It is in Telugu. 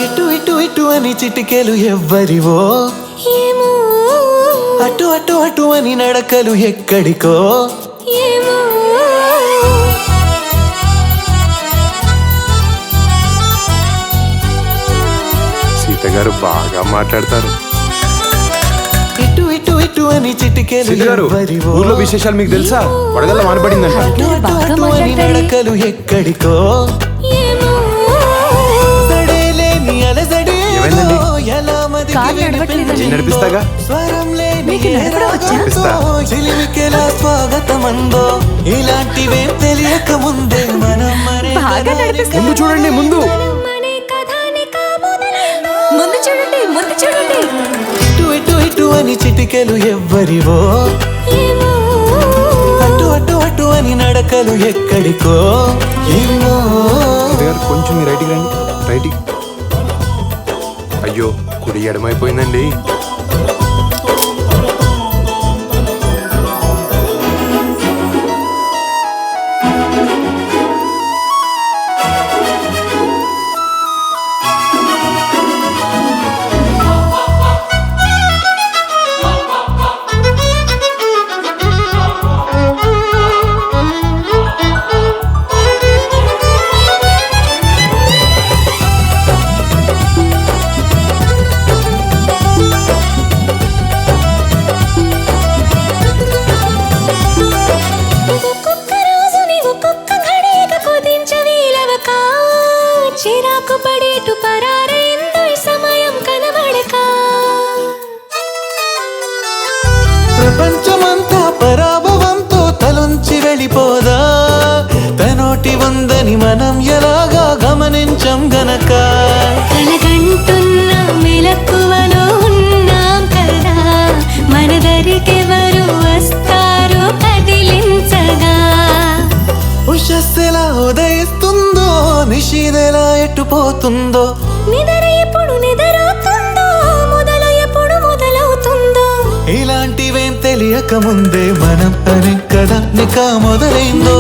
ఇటు ఇటు ఇటు అని చిటికెలు ఎవ్వరివో అటు అటు అటు అని నడకలు ఎక్కడికో సీత గారు బాగా మాట్లాడతారు. ఇటు ఇటు ఇటు అని చిటికెలు ఎవ్వరివో ఊర్లో విశేషాలు మీకు తెలుసా? వడగల్ల మానబడిందంట. అటు అటు అటు అని నడకలు ఎక్కడికో నడిపిస్తాగా స్వాగతమందో ఇలాంటివే తెలియక ముందే మనం ముందు చూడండి, ముందు చూడండి. ఇటు ఇటు ఇటు అని చిటికెలు ఎవ్వరివో అటు అటు అటు అని నడకలు ఎక్కడికో ఏమో. కొంచెం మీ రైట్కి రండి, రైట్కి. అయ్యో, కుడి ఎడమైపోయిందండి. చిరాకు పడేటు పరారైందో సమయం కనబడక ప్రపంచమంతా పరాభవంతో తలొంచి వెళ్ళిపోదా తనోటి ఉందని మనం ఎలాగా గమనించం గనక కలగంటున్న మెలకువలో ఉన్నాం కదా మనదరికెవరు వస్తారో కదిలించగా ఉషస్సెలా ఉదయిస్తుందో నిషీదెలా ఎట్టుపోతుందో నిద్ర ఎప్పుడు నిద్రవుతుందో మొదలు ఎప్పుడు మొదలవుతుందో ఇలాంటివేం తెలియక ముందే మనం అనే కదా నికా మొదలైందో.